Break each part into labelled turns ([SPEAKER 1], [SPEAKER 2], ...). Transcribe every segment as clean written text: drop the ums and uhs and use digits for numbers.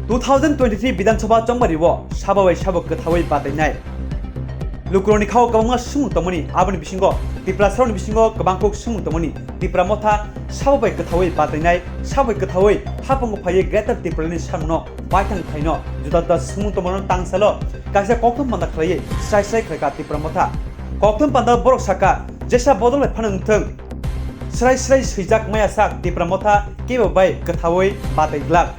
[SPEAKER 1] 2023 Bidhansabha Chongmariwo Sabawai Sabak Kathawai Batainai Lukroni Khao Kabanga Sumung Tomani Abani Bisingo Tipra Saron Bisingo Kabangkok Sumung Tomani Tipra Motha Sabawai Kathawai Batainai Sabawai Kathawai Hapango Phaye Greater Tiprani Samno Baitang Thaino Judata Sumung Tomano Tangsalo Kaisa Koktham Panda Khlaye Sai Khlaka Tipra Motha Koktham Panda Borok Saka Jesa Bodol Phanang Thung Srai Swijak Maya Sak Tipra Motha Kebabai Kathawai Bataiglak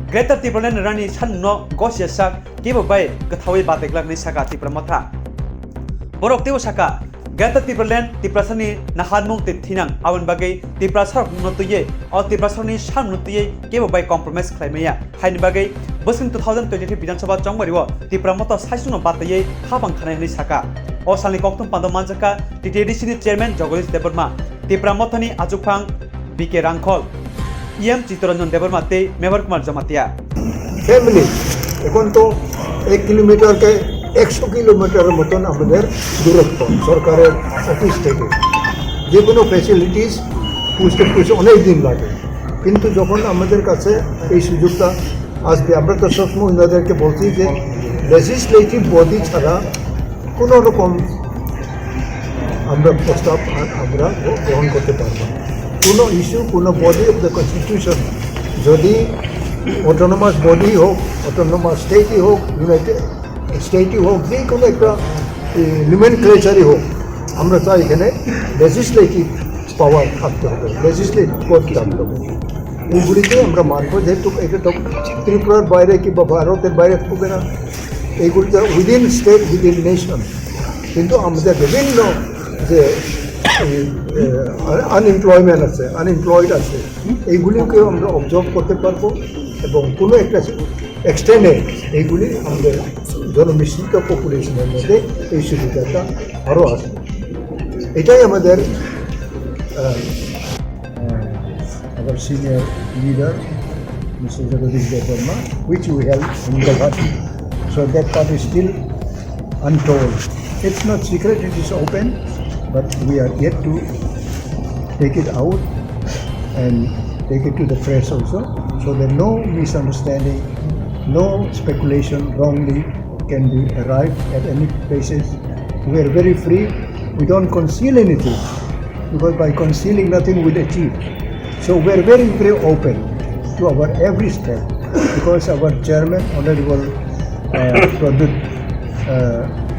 [SPEAKER 1] Greater Tipra Rani Sanno Gosijak Kebabai Kathawai Bataiglak ni Saka Tipra Motha Borok Teo Saka Greater Tipra Tipra Sani Nahanmung Tithinang Awan Bagai Tipra Sark Notuye or Tipra Sani San Notuye Kebabai Compromise Climaya Hain Bagai Busin 2023 Bidhansabha Chongmariwo Tipra Motha Saisuno Bataye Habang Khanai ni Saka O Sani Koktham Pandamanjaka TTDC Chairman Jogolis Deborma Tipra Mothani Ajupang BK Rangkhol EM Chittoranjan Deborma Te Member Kumar Jamatia
[SPEAKER 2] Family এখন তো 1 kilometre কে 100 কিলোমিটারের মতন আমাদের দূরত্ব সরকারের office থেকে যে কোনো ফ্যাসিলিটিস পুষতে অনেক দিন লাগে কিন্তু যখন আমাদের কাছে এই সুযোগটা আসবে আমরা তো সবসময় ওনাদেরকে বলছি যে লেজিসলেটিভ বডি ছাড়া কোনো রকম আমরা প্রস্তাব আমরা গ্রহণ করতে পারবো না কোনো ইস্যু কোনো বডি অফ দ্য কনস্টিটিউশন যদি অটোনোমাস বডি হোক অটোনোমাস স্টেটই হোক ইউনাইটেড স্টেটই হোক যে কোনো একটা লিমেনক্লেচারই হোক আমরা চাই এখানে লেজিসলেটিভ পাওয়ার থাকতে হবে লেজিসলেটিভ পদ থাকতে হবে এইগুলিকে আমরা মানব যেহেতু এটা তো ত্রিপুরার বাইরে কিংবা ভারতের বাইরে হবে না এইগুলিতে উইদিন স্টেট উইদিন নেশন কিন্তু আমাদের বিভিন্ন যে আনএমপ্লয়মেন্ট আছে আনএমপ্লয়েড আছে এইগুলিকেও আমরা অবজার্ভ করতে পারবো এবং কোনো একটা এক্সটেন্ডে এইগুলি আমাদের জনমিশ্রিত পপুলেশনের মধ্যে এই সুবিধাটা আরও আসবে এটাই আমাদের our senior leader, Mr. Rwdi Burma, which we held in the party. So that part is still untold. It's not secret, it is open, but we are yet to take it out and take it to the press also, so that no misunderstanding, no speculation wrongly can be arrived at any places. We are very free, we don't conceal anything, because by concealing nothing we'll achieve. So we are very, very open to our every step, because our chairman, Honorable Pradut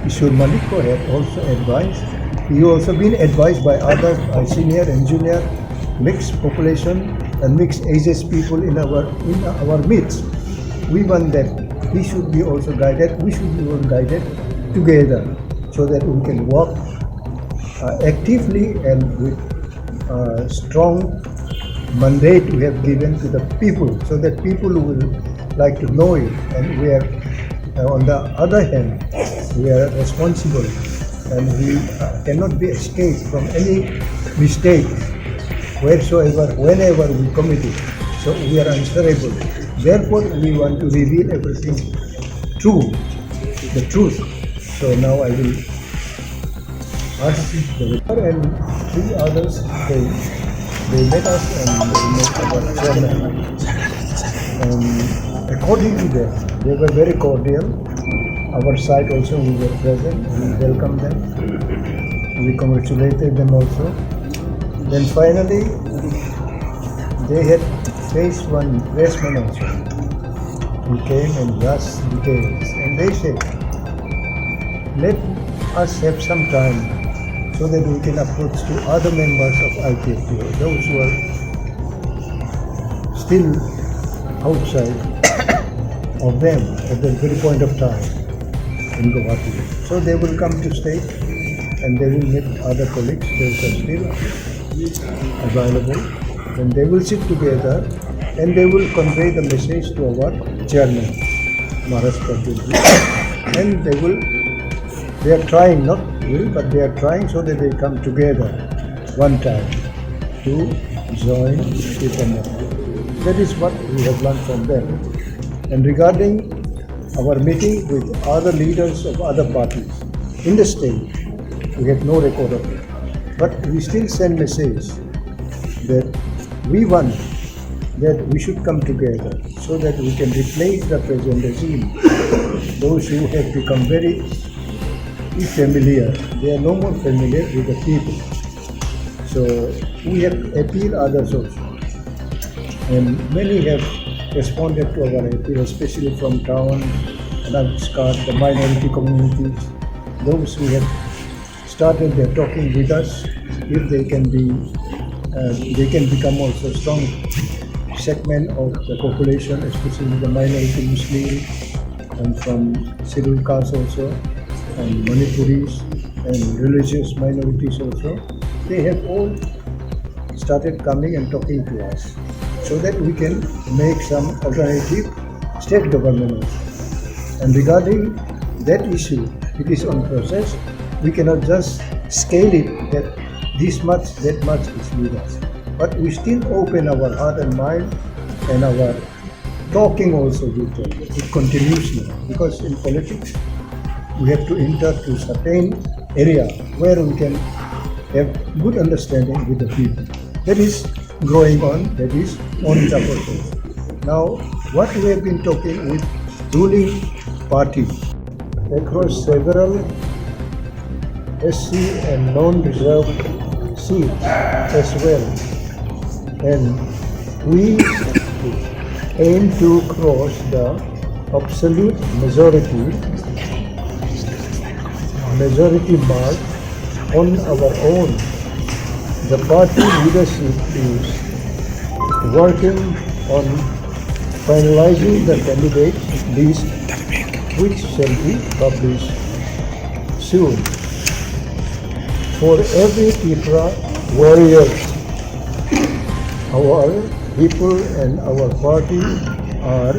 [SPEAKER 2] Ishur Maliko had also advised. He also been advised by others, by senior and junior, mixed population and mixed ages people in our midst. We want that he should be also guided, we should be all guided together, so that we can work actively and with strong mandate we have given to the people, so that people will like to know it. And we are on the other hand, we are responsible and we cannot be escaped from any mistake wheresoever, whenever we commit it. So we are answerable. Therefore we want to reveal everything true, the truth. So now I will ask the leader and three others. They met us and they met our chairman. And according to them, they were very cordial. Our side also, we were present. We welcomed them. We congratulated them also. Then finally, they had faced one pressman also. He came and asked details. And they said, let us have some time so that we can approach to other members of IPFPO, those who are still outside of them at the very point of time in Guwahati. So they will come to state and they will meet other colleagues, those are still available, and they will sit together and they will convey the message to our chairman, Maharashtra Gosijak, and they are trying, not will, but they are trying so that they come together one time to join Tipra. That is what we have learned from them. And regarding our meeting with other leaders of other parties in the state, we have no record of it. But we still send message that we want that we should come together so that we can replace the present regime. Those who have become very familiar, they are no more familiar with the people. So we have appealed others also, and many have responded to our appeal, especially from town and outskirts, the minority communities. Those who have started their talking with us, if they can become also strong segment of the population, especially the minority Muslim and from scheduled castes also, and Manipuris and religious minorities also. They have all started coming and talking to us so that we can make some alternative state government also. And regarding that issue, it is on process. We cannot just scale it that this much, that much is with us. But we still open our heart and mind and our talking also with them. It continues now because in politics we have to enter to certain area where we can have good understanding with the people. That is growing on, that is on the process. Now, what we have been talking with ruling party across several SC and non-reserved seats as well, and we aim to cross the absolute majority mark on our own. The party leadership is working on finalizing the candidate list, which shall be published soon. For every Tipra warrior, our people and our party are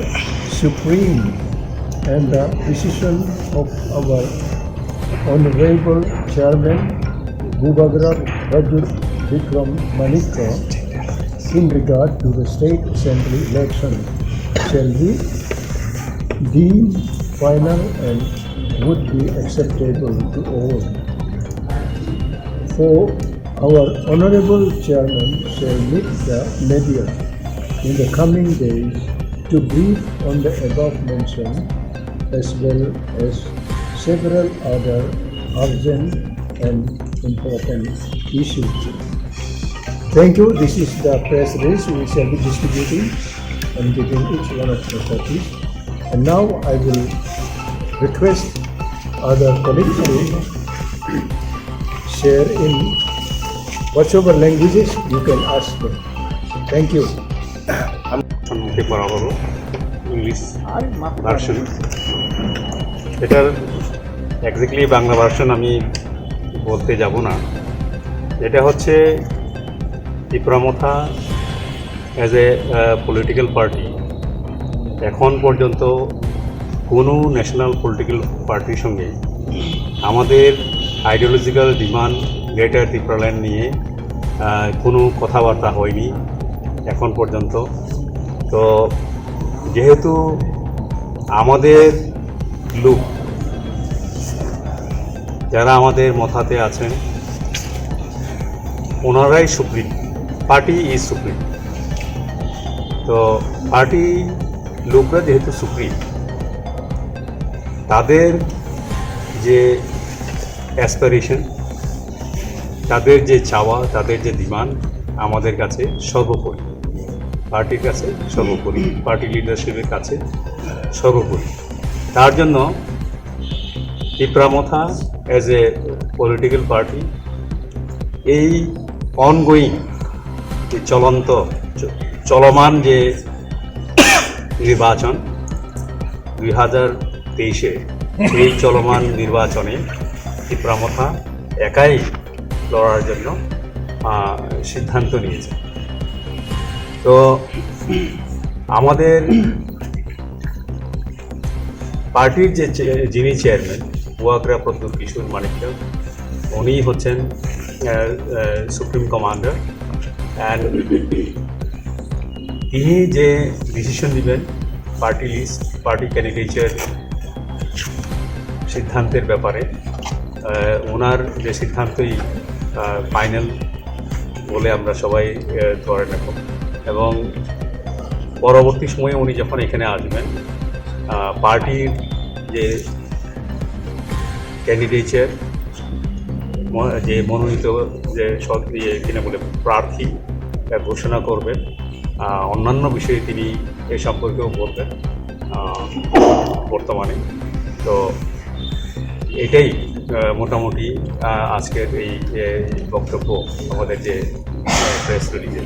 [SPEAKER 2] supreme, and the decision of our Honorable Chairman Rwdi in regard to the State Assembly election shall be deemed final and would be acceptable to all. For our Honorable Chairman shall meet the media in the coming days to brief on the above mentioned as well as several other urgent and important issues. Thank you. This is the press release we shall be distributing and giving each one of the copies. And now I will request other colleagues to share in whatever languages you can ask them. Thank you.
[SPEAKER 3] English version, এটার exactly Bangla version আমি বলতে যাব না। এটা হচ্ছে Tripura Motha as a political party এখন পর্যন্ত কোনো ন্যাশনাল পলিটিক্যাল পার্টির সঙ্গে আমাদের আইডিওলজিক্যাল ডিমান্ড গ্রেটার ত্রিপুরাল্যান্ড নিয়ে কোনো কথাবার্তা হয়নি এখন পর্যন্ত। তো যেহেতু আমাদের লোক যারা আমাদের মথাতে আছেন ওনারাই সুপ্রিম, পার্টি ইজ সুপ্রিম। তো পার্টি লোকরা যেহেতু সুপ্রিম, তাদের যে অ্যাসপিরেশন, তাদের যে চাওয়া, তাদের যে ডিমান্ড আমাদের কাছে সর্বোপরি, পার্টির কাছে সর্বোপরি, পার্টি লিডারশিপের কাছে সর্বোপরি। তার জন্য Tripura Motha as a political party এই অনগোয়িং যে চলমান যে নির্বাচন 2023-এ, সেই চলমান নির্বাচনে ত্রিপুরা মথা একাই লড়ার জন্য সিদ্ধান্ত নিয়েছে। তো আমাদের পার্টির যিনি চেয়ারম্যান ওয়াগ্রা প্রদ্যুৎ কিশোর মানিক্য, উনি হচ্ছেন সুপ্রিম কমান্ডার, অ্যান্ড তিনি যে ডিসিশন নেবেন পার্টি লিস্ট, পার্টি ক্যান্ডিডেটের সিদ্ধান্তের ব্যাপারে, ওনার যে সিদ্ধান্তই ফাইনাল বলে আমরা সবাই ধরে নেব। এবং পরবর্তী সময়ে উনি যখন এখানে আসবেন পার্টির যে ক্যান্ডিডেটের যে মনোনীত যে কিনা বলে প্রার্থী ঘোষণা করবেন, অন্যান্য বিষয়ে তিনি এ সম্পর্কেও বলবেন বর্তমানে। তো এটাই মোটামুটি আজকের এই বক্তব্য আমাদের যে প্রেস রিলিজে।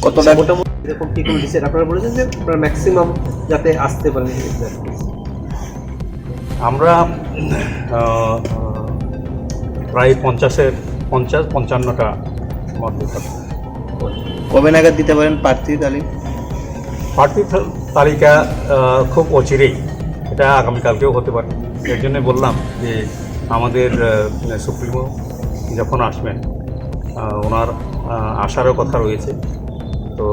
[SPEAKER 4] কতটা মোটামুটি এরকম কি কোনো ডিসাইড আপনারা বলেছেন যে আপনারা ম্যাক্সিমাম যাতে আসতে পারেন?
[SPEAKER 3] আমরা প্রায় 50-55টা মধ্যে থাকবো।
[SPEAKER 5] কবে নাগাদ দিতে পারেন প্রার্থীর তালিকা?
[SPEAKER 3] প্রার্থীর তালিকা খুব অচিরেই, এটা আগামীকালকেও হতে পারে। এর জন্য বললাম যে আমাদের সুপ্রিমো যখন আসবেন ওনার আসারও কথা রয়েছে, তো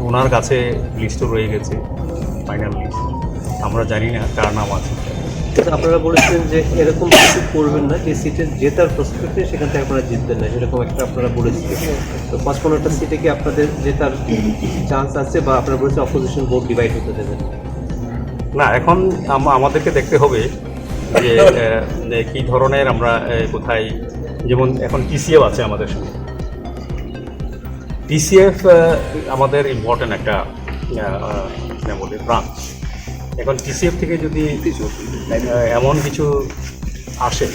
[SPEAKER 3] ওনার কাছে লিস্টও রয়ে গেছে, ফাইনাল লিস্ট। আমরা জানি না কার নাম আছে।
[SPEAKER 4] আপনারা বলেছেন যে এরকম কিছু করবেন না যে সিটে জেতার প্রস্পেক্টে সেখান থেকে আপনারা জিতবেন না, এরকম একটা আপনারা বলেছিলেন। তো 55টা সিটে কি আপনাদের জেতার চান্স আছে, বা আপনারা বলেছেন অপোজিশন ভোট ডিভাইড হতে দেবেন
[SPEAKER 3] না? এখন আমাদেরকে দেখতে হবে যে কী ধরনের আমরা কোথায়, যেমন এখন টিসিএফ আছে আমাদের সঙ্গে। টিসিএফ আমাদের ইম্পর্টেন্ট একটা বলি ব্রাঞ্চ। এখন টিসিএফ থেকে যদি এমন কিছু আসে,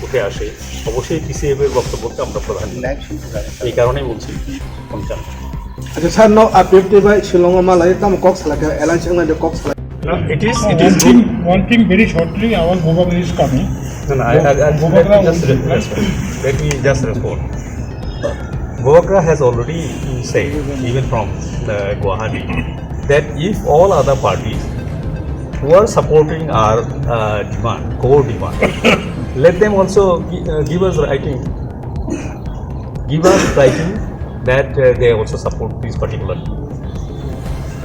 [SPEAKER 3] উঠে আসে, অবশ্যই টিসিএফের বক্তব্যকে আমরা প্রধান এই কারণেই বলছি 50।
[SPEAKER 6] Aja sana APP ba Shillong ma lai tam Cox la alliance ang the Cox la.
[SPEAKER 3] No, it is good.
[SPEAKER 7] One thing very shortly, our Bhobagla is coming.
[SPEAKER 3] No, let me just respond. Bhobagla has already said, even from the Guwahati, that if all other parties who are supporting our demand, core demand, let them also give us writing that they also support this particular.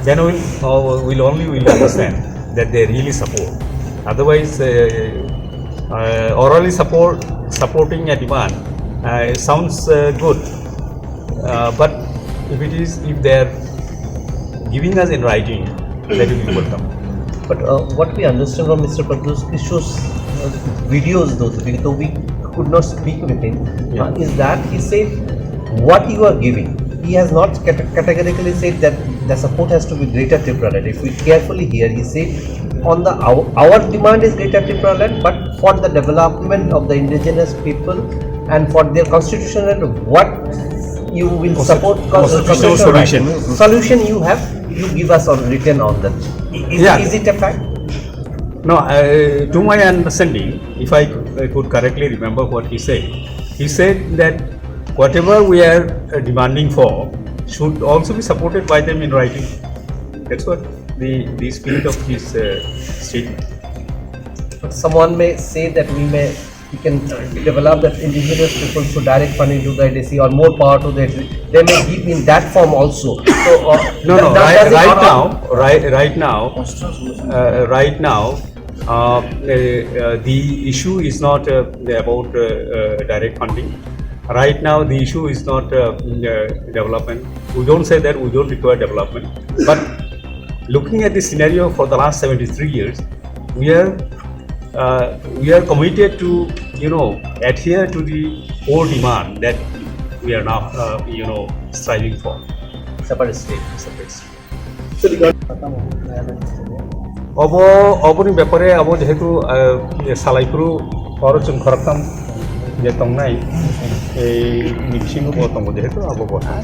[SPEAKER 3] Then we'll understand that they really support. Otherwise, orally supporting a demand sounds good, but if they're giving us in writing, that will be welcome.
[SPEAKER 4] But what we understand from Mr. Waibwswk's videos, though we could not speak with him, is that he said what you are giving. He has not categorically said that the support has to be Greater Tipra land. If we carefully hear, he said on the our demand is Greater Tipra land, but for the development of the indigenous people and for their constitutional, what you will support solution you have, you give us on written on that. Is it a fact?
[SPEAKER 3] No, to my understanding, if I could correctly remember what he said that whatever we are demanding for should also be supported by them in writing. That's what the spirit of his statement.
[SPEAKER 4] But someone may say that we can develop that indigenous people should direct funding to the IDC or more power to the. They may give in that form also. So right now, the issue is not about direct funding. Right now, the issue is not development. We don't say that we don't require development, but looking at the scenario for the last 73 years, we are committed to adhere to the core demand that we are now striving for. separate state.
[SPEAKER 3] অবনি ব্যাপারে আবো যেহেতু সালাইপুরু খরচুন খরকাম যে তংনাই এই mixing বতঙ্গ যেহেতু আবো বসা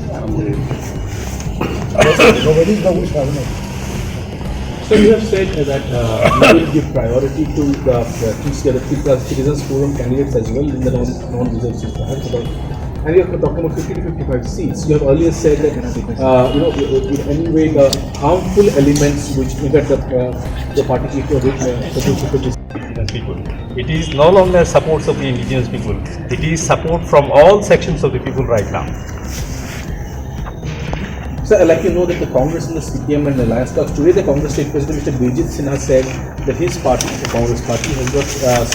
[SPEAKER 7] So you have said that you will give priority to the citizens forum candidates as well in the non-reserved seats. And you are talking about 50 to 55 seats. You have earlier said that in any way the harmful elements which in fact the party people
[SPEAKER 3] people. It is no longer supports of the indigenous people. It is support from all sections of the people right now.
[SPEAKER 7] So I'd like to know that the Congress and the CPM and the Alliance talks today, the Congress State President Mr. Bijit Sinha said that his party, the Congress Party, has got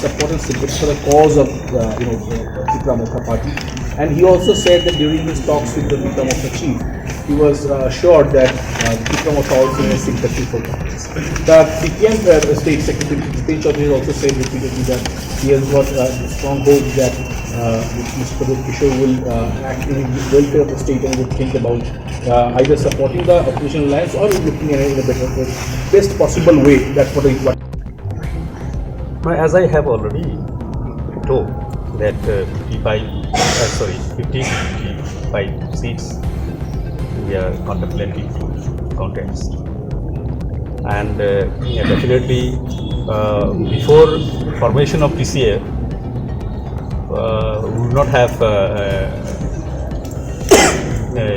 [SPEAKER 7] support and sympathy for the cause of Tipra Motha Party, and he also said that during his talks with the Tipra Motha chief, he was assured that Tipra Motha also may seek the T4 Congress. The CPM State Secretary Jitin Chaudhary also said repeatedly that he has got strong hope that Mr. Pradip Kishore will act in the welfare of the state and would think about either supporting the opposition alliance or looking at it in a better, best possible way. That's what
[SPEAKER 3] As I have already told that 55 seats we are contemplating to contest, and definitely before formation of PCA we would not have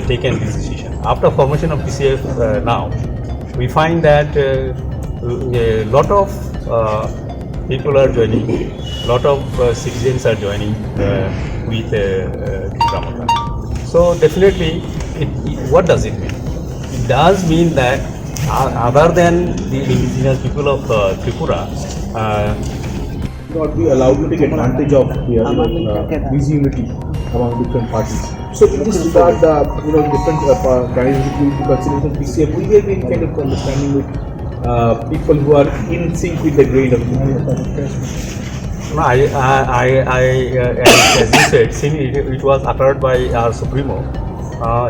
[SPEAKER 3] taken this decision. After formation of PCF now, we find that a lot of people are joining, lot of citizens are joining with Tipra Motha. So definitely, what does it mean? It does mean that other than the indigenous people of Tripura,
[SPEAKER 7] not be allowed to take advantage of disunity among different parties. So in this regard, different candidates will be considered PCF. Will there be any kind of understanding with people who are in sync with the grain of the
[SPEAKER 3] no, as you said, since it was uttered by our Supremo,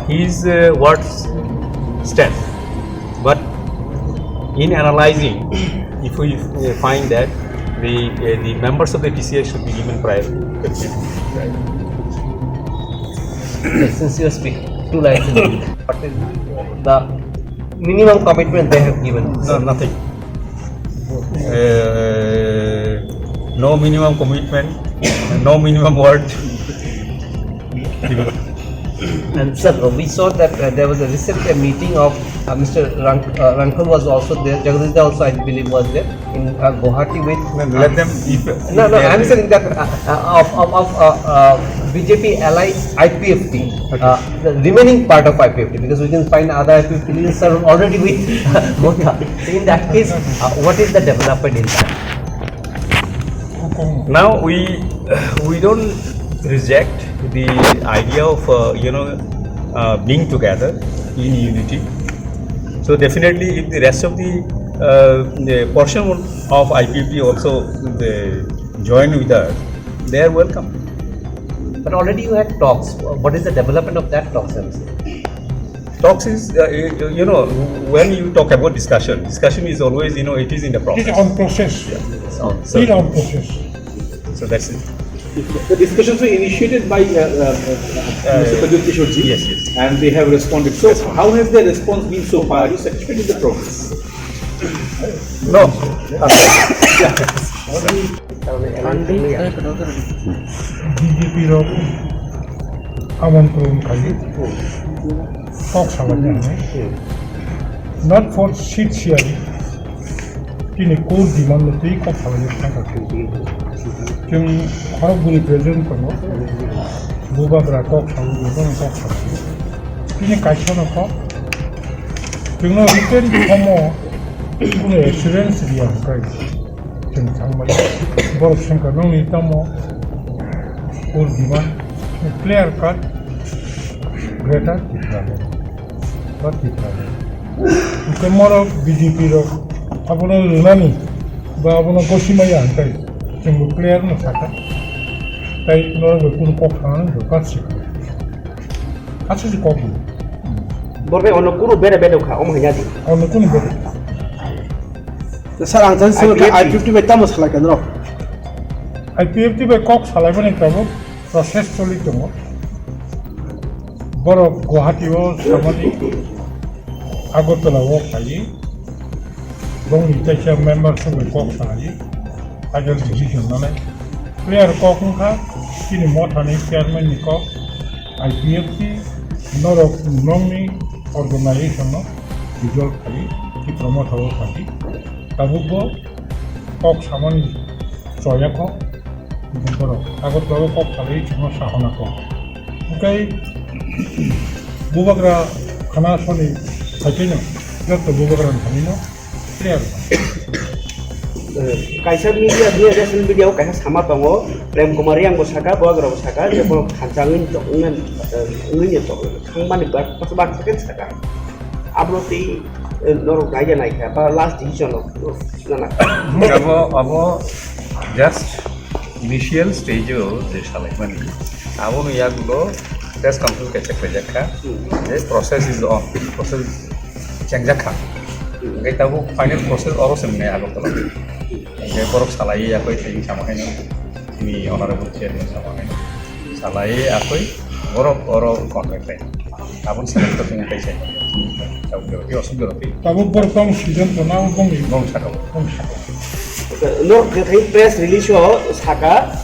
[SPEAKER 3] his words stand. But in analyzing, if we find that the members of the TCA should be given priority.
[SPEAKER 4] Since you speak 2 lines in English, what is the minimum commitment they have given?
[SPEAKER 3] No, nothing. No minimum commitment, no minimum word.
[SPEAKER 4] And sir, we saw that there was a recent meeting of Mr. Rankal was also there, Jagadish also I believe was there in Guwahati with.
[SPEAKER 3] Let them.
[SPEAKER 4] No, I'm saying that of BJP ally IPFT, the remaining part of IPFT, because we can find other IPFT leaders are already with Motha. So in that case, what is the development in that?
[SPEAKER 3] Now we don't reject the idea of being together in unity. So definitely, if the rest of the portion of IPP also join with us, they are welcome.
[SPEAKER 4] But already you had talks. What is the development of that talks?
[SPEAKER 3] Talks is, when you talk about discussion is always, it is in the process.
[SPEAKER 8] It is on process.
[SPEAKER 3] So
[SPEAKER 8] Still on process.
[SPEAKER 3] that's it.
[SPEAKER 7] The discussions were initiated by Mr. Pradip Kishore ji,
[SPEAKER 3] Yes.
[SPEAKER 7] and they have responded. So how has their response been so far? Are you satisfied with the progress?
[SPEAKER 3] No.
[SPEAKER 8] BJPର আমন্ত্রণকারী talks 하거든요. Not for seat sharing. তিনি core ডিমান্ডতেই কথা বলে থাকাকে जों Kharagpur present दङ बुबाग्रा talks-आव गोबां talks তিনি गायसनखौ जोंनो retain फर्मआव কোনো एसुरेन्स गैया ओमफ्राय जों थांबाय बर' सेंग्रा नंनि दामाव कोर डिमान्ड क्लियार काट ग्रेटार Tipra ओमफ्राय मर BJP र आबोनो रुनानि बा आबोनो गसिमाया ओमफ्राय जोंबो क्लियार न थाखा ताई नरबो कुन कक थानानै गासिबो आछो कक
[SPEAKER 6] Borbe ono kuno beda ka om hanya di.
[SPEAKER 8] ono कुन बे
[SPEAKER 6] Sarang jan so I50 beta masala kan ro.
[SPEAKER 8] IPFT बे कक सालायबोनाय ताबो प्रसेस चलि दङ बर' गुवाहाटीआव सामानि आगरतलायाव थायो गावनि जायखिया मेम्बारफोरबो कक सालायो आगोल डिसिजन लानाय प्लेयार ककखा दिनै मथानि चेयारमेननि कक IPFT नरक नंनि अर्गानाइजेसनाव रिजल्ट थायो Tipra Mothaव थायो दाबो कक सामानि जयाखौ बर' आगरतलायाव कक सालायो जोंहा साहनाखौ ओमफ्राय बुबाग्रा खोनासंनि खाथिनो जत' बुबाग्रानि थानायनो clear
[SPEAKER 9] kaisa media dia social media kaisa sama tongo prem kumari yang bosaka bawa saka dia kalau kancangin tok ngin tok khangmani bak pasbak seken saka abro ti noro kaya naik apa last decision of nana
[SPEAKER 3] abo just initial stage je salai mani abo no yagulo test complete kaisa kajakha this process is on process changjakha ngai tabu final process oro semne agok tolo ngai borok salai akoi thing samakai ni honorable chairman samakai salai akoi borok oro contract abon select thing kaisa tahu yo osubiro ti
[SPEAKER 8] Tabu berkong season to now
[SPEAKER 3] gong sakau
[SPEAKER 9] no press release ho saka